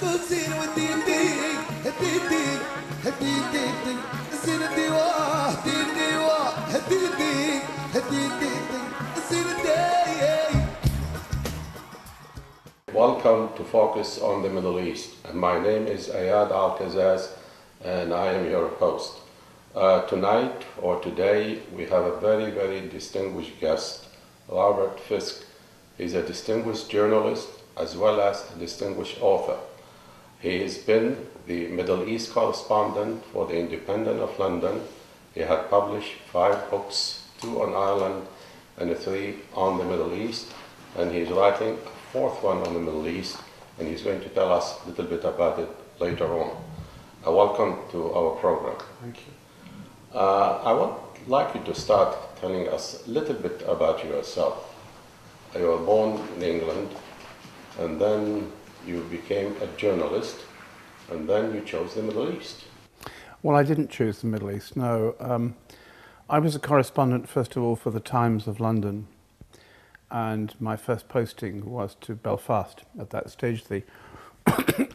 Welcome to Focus on the Middle East. My name is Al-Qazzaz and I am your host. Tonight or today we have a very, very distinguished guest, Robert Fisk. He's a distinguished journalist as well as a distinguished author. He has been the Middle East correspondent for the Independent of London. He had published 5 books, 2 on Ireland and 3 on the Middle East, and he's writing a 4th one on the Middle East, and he's going to tell us a little bit about it later on. Welcome to our program. Thank you. I would like you to start telling us a little bit about yourself. You were born in England, and then you became a journalist, and then you chose the Middle East. Well, I didn't choose the Middle East, no. I was a correspondent, first of all, for the Times of London, and my first posting was to Belfast. At that stage, the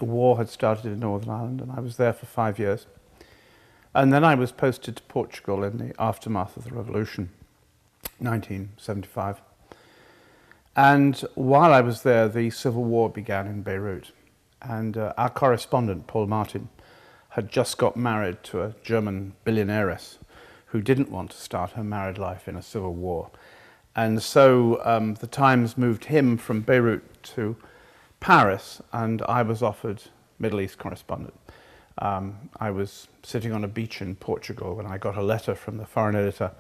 war had started in Northern Ireland, and I was there for 5 years. And then I was posted to Portugal in the aftermath of the revolution, 1975. And while I was there, the civil war began in Beirut. And our correspondent, Paul Martin, had just got married to a German billionairess who didn't want to start her married life in a civil war. And so the Times moved him from Beirut to Paris, and I was offered Middle East correspondent. I was sitting on a beach in Portugal when I got a letter from the foreign editor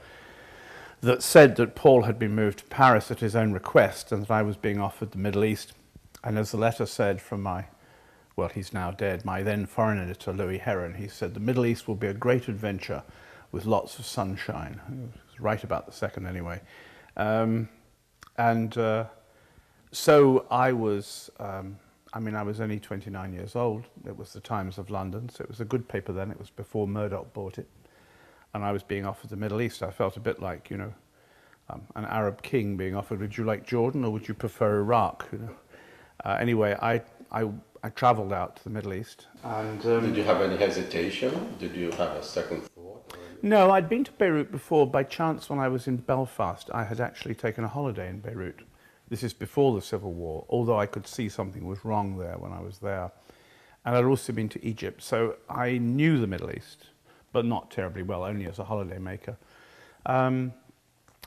that said that Paul had been moved to Paris at his own request and that I was being offered the Middle East. And as the letter said from my, well, he's now dead, my then foreign editor, Louis Heron, he said, the Middle East will be a great adventure with lots of sunshine. He was right about the second anyway. So I was, I was only 29 years old. It was the Times of London, so it was a good paper then. It was before Murdoch bought it. And I was being offered the Middle East. I felt a bit like, an Arab king being offered, would you like Jordan or would you prefer Iraq? Anyway, I travelled out to the Middle East. And did you have any hesitation? Did you have a second thought? No, I'd been to Beirut before. By chance, when I was in Belfast, I had actually taken a holiday in Beirut. This is before the Civil War, although I could see something was wrong there when I was there. And I'd also been to Egypt, so I knew the Middle East, but not terribly well, only as a holiday maker. And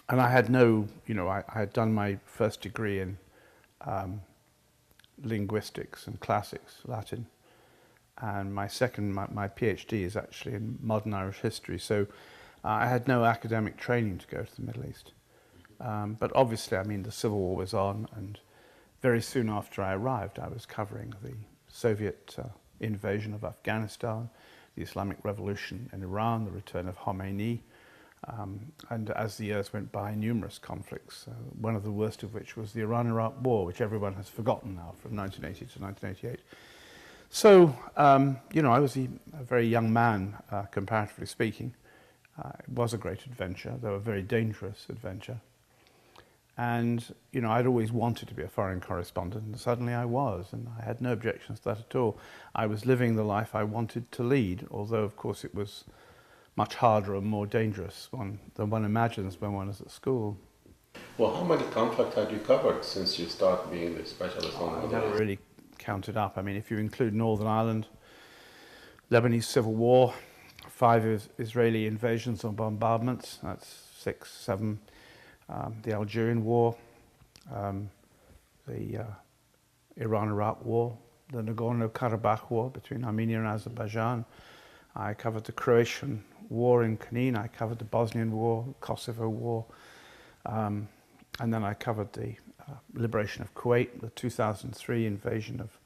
I had no, I had done my first degree in linguistics and classics, Latin. And my second, my PhD is actually in modern Irish history. So I had no academic training to go to the Middle East. But obviously, the Civil War was on, and very soon after I arrived, I was covering the Soviet invasion of Afghanistan, the Islamic Revolution in Iran, the return of Khomeini, and as the years went by, numerous conflicts, one of the worst of which was the Iran-Iraq War, which everyone has forgotten now, from 1980 to 1988. So, I was a very young man, comparatively speaking. It was a great adventure, though a very dangerous adventure. And, I'd always wanted to be a foreign correspondent, and suddenly I was, and I had no objections to that at all. I was living the life I wanted to lead, although, of course, it was much harder and more dangerous than one imagines when one is at school. Well, how many conflicts had you covered since you started being the specialist on the Middle East? I never really counted up. If you include Northern Ireland, Lebanese Civil War, 5 Israeli invasions and bombardments, that's 6, 7, the Algerian War, the Iran-Iraq War, the Nagorno-Karabakh War between Armenia and Azerbaijan. I covered the Croatian War in Knin, I covered the Bosnian War, Kosovo War, and then I covered the liberation of Kuwait, the 2003 invasion of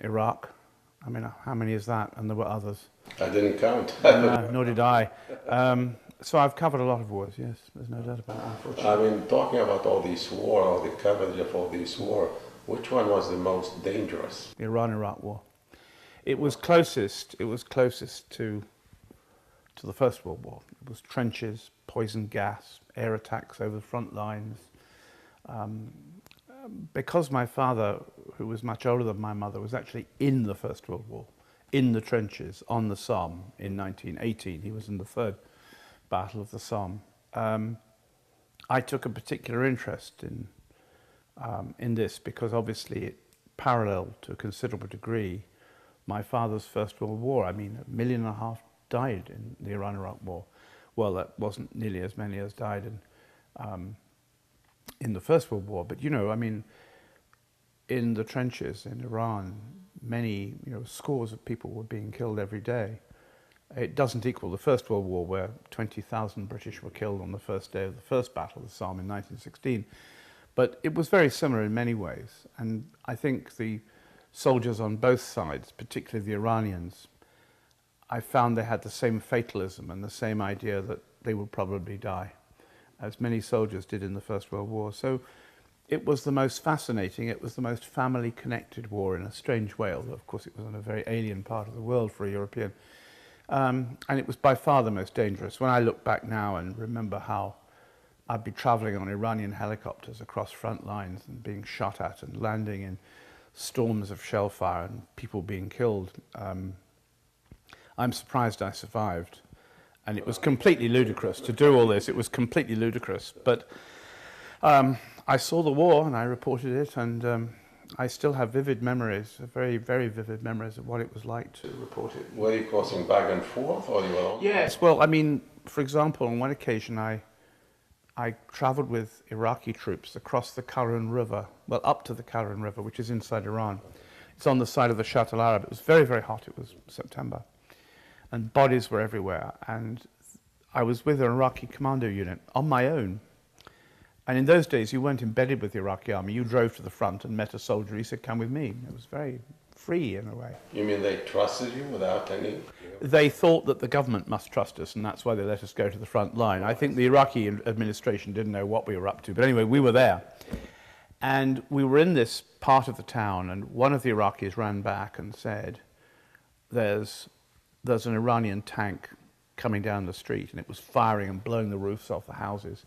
Iraq. How many is that? And there were others. I didn't count. Nor did I. So I've covered a lot of wars, yes, there's no doubt about it, unfortunately. Talking about all these wars, all the coverage of all these wars, which one was the most dangerous? The Iran-Iraq War. It was closest to the First World War. It was trenches, poison gas, air attacks over the front lines, because my father, who was much older than my mother, was actually in the First World War, in the trenches on the Somme in 1918. He was in the third Battle of the Somme. I took a particular interest in this because obviously it paralleled to a considerable degree my father's First World War. I mean, 1.5 million died in the Iran-Iraq War. Well, that wasn't nearly as many as died in the First World War, but you know, I mean, in the trenches in Iran, many, you know, scores of people were being killed every day. It doesn't equal the First World War, where 20,000 British were killed on the first day of the first Battle of the Somme in 1916. But it was very similar in many ways. And I think the soldiers on both sides, particularly the Iranians, I found they had the same fatalism and the same idea that they would probably die, as many soldiers did in the First World War. So it was the most fascinating, it was the most family-connected war in a strange way, although of course it was in a very alien part of the world for a European. And it was by far the most dangerous. When I look back now and remember how I'd be traveling on Iranian helicopters across front lines and being shot at and landing in storms of shell fire and people being killed, I'm surprised I survived. And it was completely ludicrous to do all this. It was completely ludicrous. But I saw the war and I reported it, and I still have vivid memories, very, very vivid memories of what it was like to report it. Were you crossing back and forth, or you were on? Yes, well, I mean, for example, on one occasion I traveled with Iraqi troops across the Karun River, well, up to the Karun River, which is inside Iran. It's on the side of the Shatt al-Arab. It was very, very hot. It was September. And bodies were everywhere. And I was with an Iraqi commando unit on my own. And in those days, you weren't embedded with the Iraqi army. You drove to the front and met a soldier. He said, come with me. It was very free in a way. You mean they trusted you without any? They thought that the government must trust us, and that's why they let us go to the front line. I think the Iraqi administration didn't know what we were up to. But anyway, we were there. And we were in this part of the town, and one of the Iraqis ran back and said, there's an Iranian tank coming down the street, and it was firing and blowing the roofs off the houses.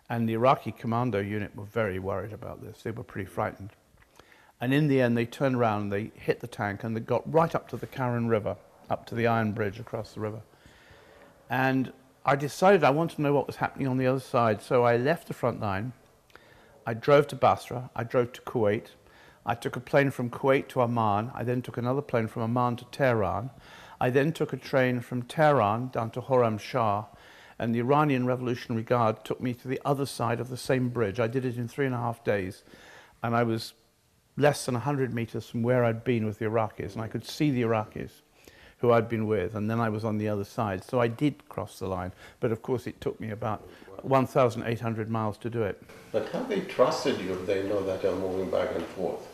And the Iraqi commando unit were very worried about this. They were pretty frightened. And in the end, they turned around, and they hit the tank, and they got right up to the Karun River, up to the iron bridge across the river. And I decided I wanted to know what was happening on the other side, so I left the front line. I drove to Basra. I drove to Kuwait. I took a plane from Kuwait to Amman. I then took another plane from Amman to Tehran. I then took a train from Tehran down to Khorramshahr, and the Iranian Revolutionary Guard took me to the other side of the same bridge. I did it in 3.5 days, and I was less than 100 meters from where I'd been with the Iraqis, and I could see the Iraqis who I'd been with, and then I was on the other side. So I did cross the line, but of course it took me about 1,800 miles to do it. But how they trusted you if they know that you're moving back and forth?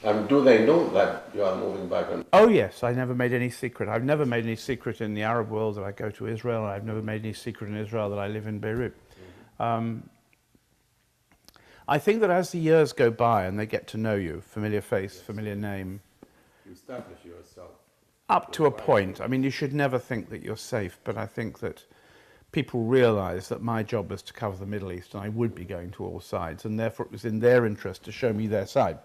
Do they know that you are moving back and forth? Oh yes, I never made any secret. I've never made any secret in the Arab world that I go to Israel. I've never made any secret in Israel that I live in Beirut. I think that as the years go by and they get to know you, familiar face, familiar name, You establish yourself. up to a point. I mean, you should never think that you're safe, but I think that people realize that my job was to cover the Middle East and I would be going to all sides, and therefore it was in their interest to show me their side.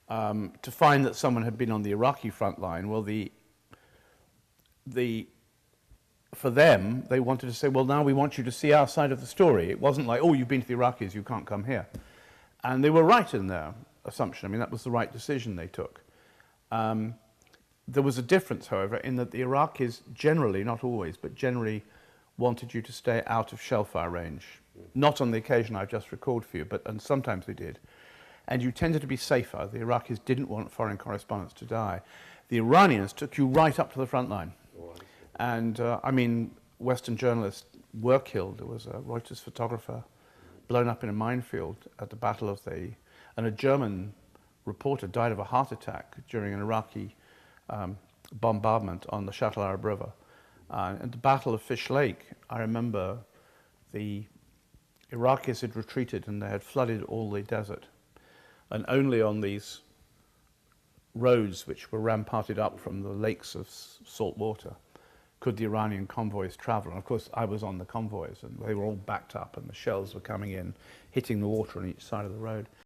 To find that someone had been on the Iraqi front line, well, for them, they wanted to say, well, now we want you to see our side of the story. It wasn't like, oh, you've been to the Iraqis, you can't come here. And they were right in their assumption. I mean, that was the right decision they took. There was a difference, however, in that the Iraqis generally, not always, but generally wanted you to stay out of shellfire range. Not on the occasion I've just recalled for you, and sometimes they did. And you tended to be safer. The Iraqis didn't want foreign correspondents to die. The Iranians took you right up to the front line. And, I mean, Western journalists were killed. There was a Reuters photographer blown up in a minefield at the Battle of the... And a German reporter died of a heart attack during an Iraqi bombardment on the Shatt al-Arab River. At the Battle of Fish Lake, I remember the Iraqis had retreated and they had flooded all the desert. And only on these roads which were ramparted up from the lakes of salt water could the Iranian convoys travel? And of course, I was on the convoys, and they were all backed up, and the shells were coming in, hitting the water on each side of the road.